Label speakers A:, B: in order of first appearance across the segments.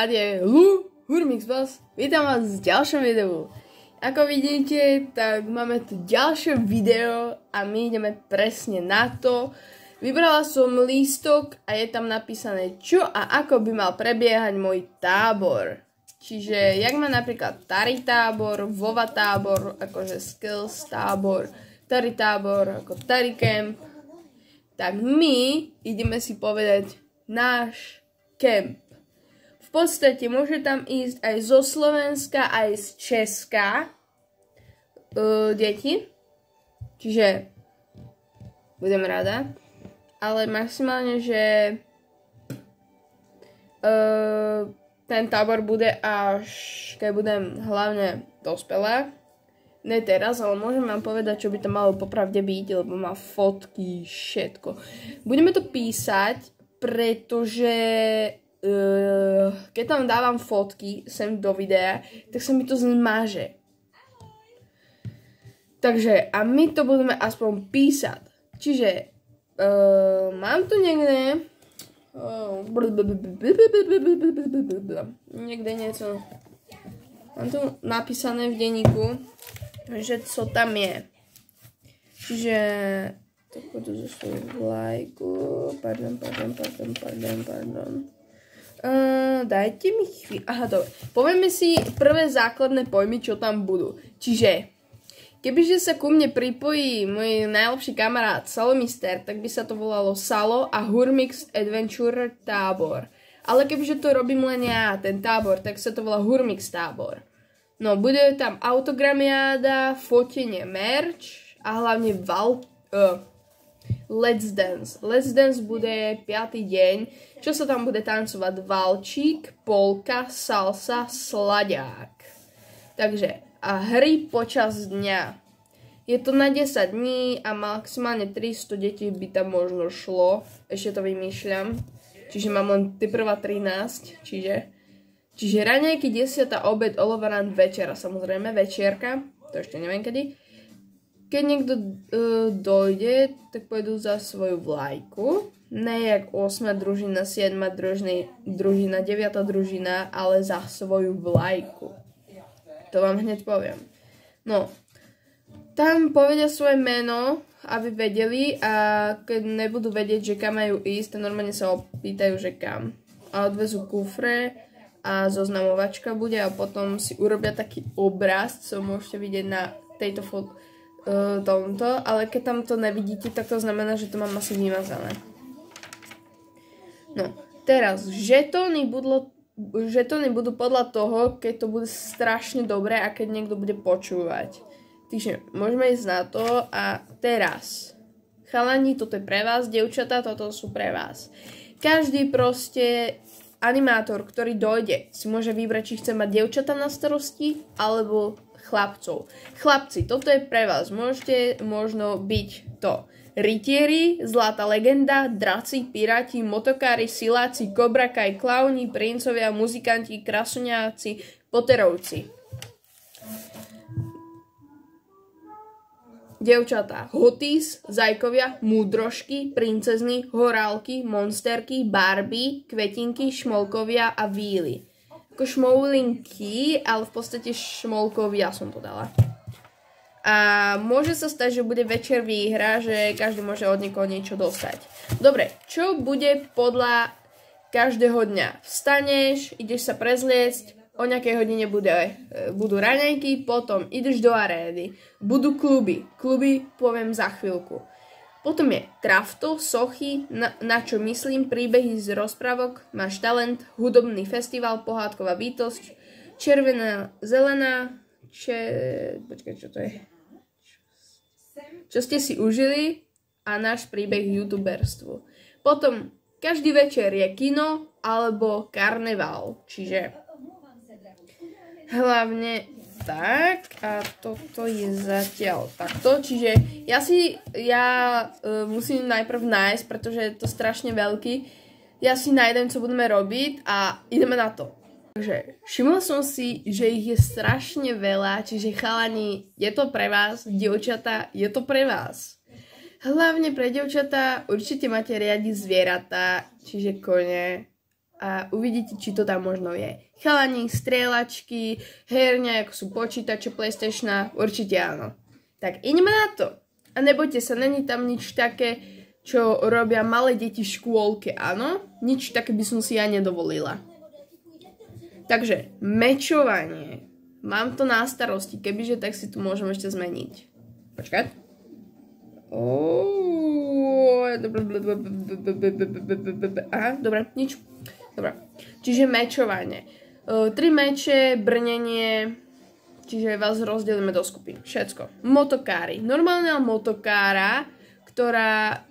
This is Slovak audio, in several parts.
A: ráde Hurmix Boss, vítam vás v ďalšom videu. Ako vidíte, tak máme tu ďalšie video a my ideme presne na to. Vybrala som lístok a je tam napísané, čo a ako by mal prebiehať môj tábor. Čiže, jak má napríklad Tari tábor, Vova tábor, akože Skills tábor, Tari tábor, ako Tari Camp, tak my ideme si povedať náš camp. V podstate môže tam ísť aj zo Slovenska, aj z Česka deti. Čiže budem rada. Ale maximálne, že ten tábor bude až keď budem hlavne dospelá. Ne teraz, ale môžem vám povedať, čo by to malo popravde byť, lebo má fotky, všetko. Budeme to písať, pretože keď tam dávam fotky sem do videa, tak sa mi to zmaže. Takže, a my to budeme aspoň písať. Čiže, mám tu niekde niečo. Mám tu napísané v denníku, že co tam je. Čiže tak poďu zo svoju vlajku. Pardon. Dajte mi chvíľu. Aha, dobre. Povieme si prvé základné pojmy, čo tam budú. Čiže, kebyže sa ku mne pripojí môj najlepší kamarát Salomister, tak by sa to volalo Salo a Hurmix Adventure tábor. Ale kebyže to robím len ja, ten tábor, tak sa to volá Hurmix tábor. No, bude tam autogramiáda, fotenie, merch a hlavne Let's Dance. Let's Dance bude 5. deň, čo sa tam bude tancovať valčík, polka, salsa, slaďák. Takže, a hry počas dňa. Je to na 10 dní a maximálne 300 detí by tam možno šlo. Ešte to vymýšľam. Čiže mám len teprva 13, čiže raňajky 10, obed, olovaran, večera. Samozrejme, večierka, to ešte neviem kedy. Keď niekto dojde, tak pôjdu za svoju vlajku. Ne jak 8. družina, 7. družina, 9. družina, ale za svoju vlajku. To vám hneď poviem. No, tam povedia svoje meno, aby vedeli, a keď nebudú vedieť, že kam majú ísť, tak normálne sa opýtajú, že kam. A odvezú kufre a zoznamovačka bude a potom si urobia taký obraz, co môžete vidieť na tejto tomto, ale keď tam to nevidíte, tak to znamená, že to mám asi vymazané. No, teraz žetóny budú podľa toho, keď to bude strašne dobré a keď niekto bude počúvať. Takže môžeme ísť na to a teraz. Chalani, toto je pre vás, dievčatá, toto sú pre vás. Každý proste animátor, ktorý dojde, si môže vybrať, či chce mať dievčatá na starosti, alebo chlapcov. Chlapci, toto je pre vás. Môžete možno byť to rytieri, zlatá legenda, draci, piráti, motokári, siláci, kobrakaj, klauni, princovia, muzikanti, krasuňáci, poterovci. Dievčatá, hotis, zajkovia, múdrošky, princezny, horálky, monsterky, barbie, kvetinky, šmolkovia a víly. Ako šmoulinky, ale v podstate šmolkovia som to dala. A môže sa stať, že bude večer výhra, že každý môže od niekoho niečo dostať. Dobre, čo bude podľa každého dňa? Vstaneš, ideš sa prezliecť, o nejakej hodine budú raňajky, potom ideš do arény, budú kluby. Kluby poviem za chvíľku. Potom je Trafto, sochy, na čo myslím, príbehy z rozprávok, máš talent, hudobný festival, pohádková bytosť, červená, zelená, počkaj, čo to je? Čo ste si užili a náš príbeh youtuberstvu. Potom každý večer je kino alebo karneval, čiže hlavne tak, a toto je zatiaľ takto, čiže ja musím najprv nájsť, pretože je to strašne veľký. Ja si nájdem, co budeme robiť a ideme na to. Takže všimla som si, že ich je strašne veľa, čiže chalani, je to pre vás, dievčatá, je to pre vás. Hlavne pre dievčatá určite máte riadiť zvieratá, čiže kone, a uvidíte, či to tam možno je. Chalani, strieľačky, herňa, ako sú počítače, PlayStation, určite áno. Tak ideme na to. A nebojte sa, není tam nič také, čo robia malé deti v škôlke, áno? Nič také by som si ja nedovolila. Takže, mečovanie. Mám to na starosti, kebyže tak si tu môžem ešte zmeniť. Počkať. Aha, dobre, nič. Dobre. Čiže mečovanie. 3 meče, brnenie, čiže vás rozdelíme do skupín. Všetko. Motokári. Normálna motokára, ktorá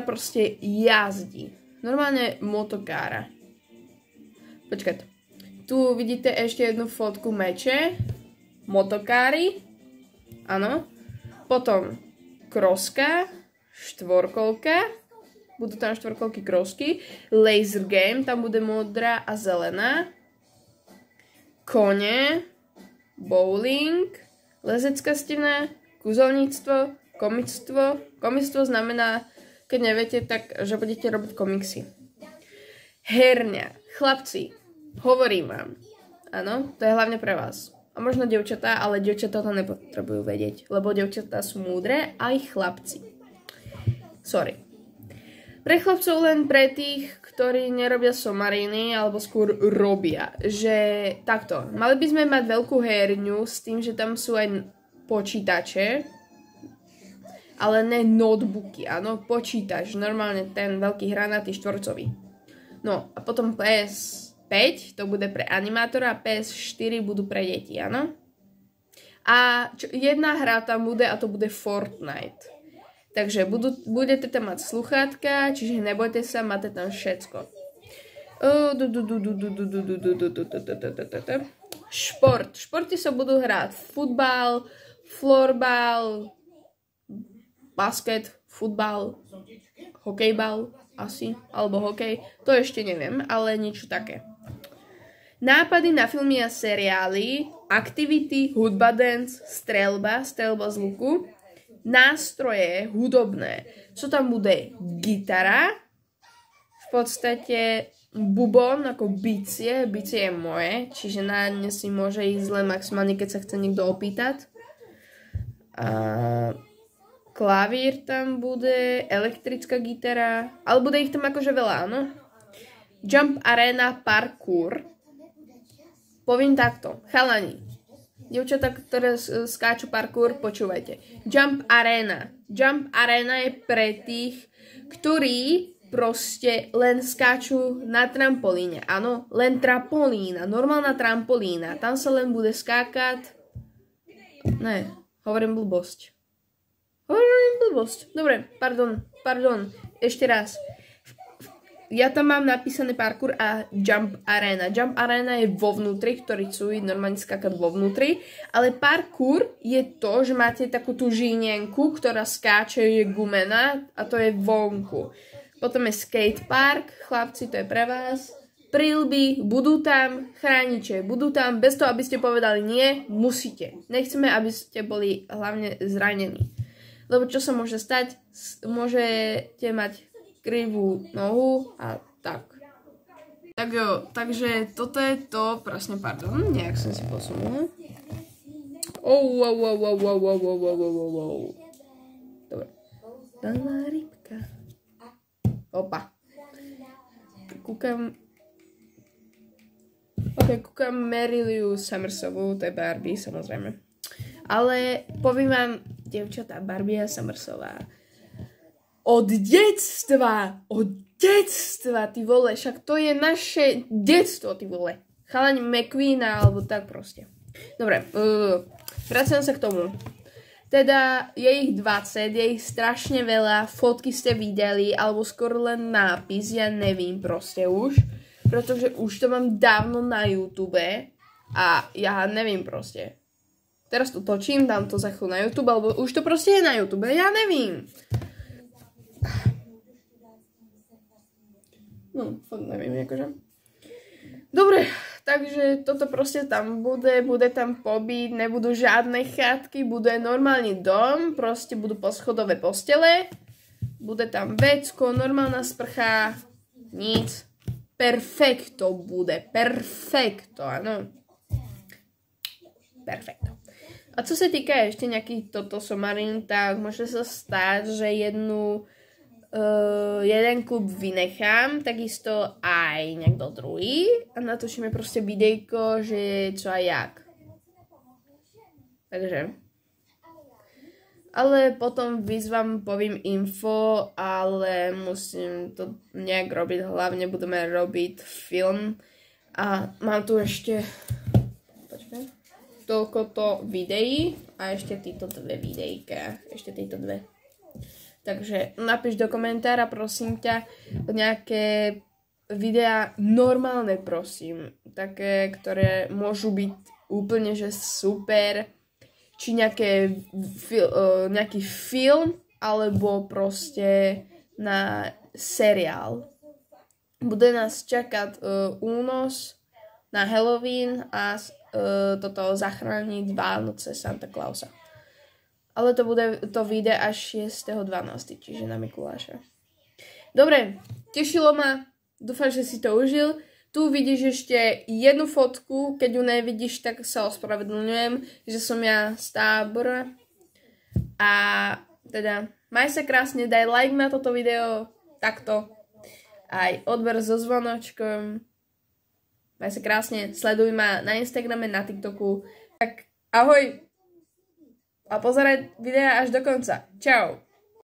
A: proste jazdí. Normálne motokára. Počkať. Tu vidíte ešte jednu fotku meče. Motokári. Áno. Potom kroska, štvorkolka. Budú tam štvorkolky krosky. Laser game, tam bude modrá a zelená. Kone, bowling, lezecká stena, kúzelníctvo, komictvo. Komictvo znamená, keď neviete, tak že budete robiť komiksy. Herňa. Chlapci, hovorím vám. Áno, to je hlavne pre vás. A možno dievčatá, ale dievčatá to nepotrebujú vedieť, lebo dievčatá sú múdre, aj chlapci. Sorry. Pre chlapcov len pre tých, ktorí nerobia somariny, alebo skôr robia. Že takto, mali by sme mať veľkú herňu s tým, že tam sú aj počítače, ale ne notebooky, áno, počítač, normálne ten veľký hranatý štvorcový. No a potom PS5, to bude pre animátora, a PS4 budú pre deti, áno. A jedna hra tam bude a to bude Fortnite. Takže budete tam mať sluchátka, čiže nebojte sa, máte tam všetko. Šport. Športy sa budú hrať futbal, florbal, basket, futbal, hokejbal asi, alebo hokej. To ešte neviem, ale niečo také. Nápady na filmy a seriály, aktivity, hudba, dance, streľba z luku, nástroje hudobné. Co tam bude? Gitara, v podstate bubon ako bicie. Bicie je moje, čiže na ne si môže ísť len maximálne, keď sa chce niekto opýtať. A klavír tam bude, elektrická gitara, ale bude ich tam akože veľa, áno? Jump arena, parkour. Poviem takto, chalani, dievčatá, ktoré skáču parkour, počúvajte. Jump arena. Jump arena je pre tých, ktorí proste len skáču na trampolíne. Áno, len trampolína, normálna trampolína. Tam sa len bude skákať. Ne, hovorím blbosť. Dobre, pardon, ešte raz. Ja tam mám napísané parkour a jump arena. Jump arena je vo vnútri, ktorý chcú ísť normálne skákať vo vnútri, ale parkour je to, že máte takú tú žínienku, ktorá skáče, je gumená a to je vonku. Potom je skatepark, chlapci, to je pre vás. Prilby, budú tam, chrániče, budú tam, bez toho, aby ste povedali nie, musíte. Nechceme, aby ste boli hlavne zranení. Lebo čo sa môže stať? Môžete mať krivú nohu a tak. Tak jo, takže toto je to, presne, pardon, nejak som si posunul. Dobre. Malá rybka. Opa. Kúkam Marilu Summersovú, to je Barbie, samozrejme. Ale poviem vám, dievčatá, Barbie a Summersová. Od detstva, ty vole, však to je naše detstvo, ty vole. Chalani McQueena, alebo tak proste. Dobre, vraciam sa k tomu. Teda je ich 20, je ich strašne veľa, fotky ste videli, alebo skôr len nápis, ja nevím proste už. Pretože už to mám dávno na YouTube a ja nevím proste. Teraz to točím, dám to za chvíľu na YouTube, alebo už to proste je na YouTube, ja nevím. No, fakt neviem, akože. Dobre, takže toto proste tam bude tam pobyt, nebudú žiadne chatky, bude normálny dom, proste budú poschodové postele, bude tam vecko, normálna sprcha, nic, perfekto bude. Perfekto, áno. Perfekto. A co sa týka ešte nejakých toto somarín, tak môže sa stať, že jeden klub vynechám, takisto aj niekto druhý a natočíme proste videjko, že čo a jak. Takže. Ale potom vám poviem info, ale musím to nejak robiť, hlavne budeme robiť film a mám tu ešte toľkoto videí a ešte títo dve videjka, ešte títo dve. Takže napíš do komentára, prosím ťa, nejaké videá normálne, prosím, také, ktoré môžu byť úplne, že super, či nejaký film, alebo proste na seriál. Bude nás čakať únos na Halloween a toto zachrániť Vánoce Santa Clausa. Ale to bude to vyjde až 6.12., čiže na Mikuláša. Dobre, tešilo ma, dúfam, že si to užil. Tu vidíš ešte jednu fotku, keď ju nevidíš, tak sa ospravedlňujem, že som ja z Tábora. A teda, maj sa krásne, daj like na toto video, takto. Aj odber so zvonočkom. Maj sa krásne, sleduj ma na Instagrame, na TikToku. Tak ahoj a pozeraj videa až do konca. Čau.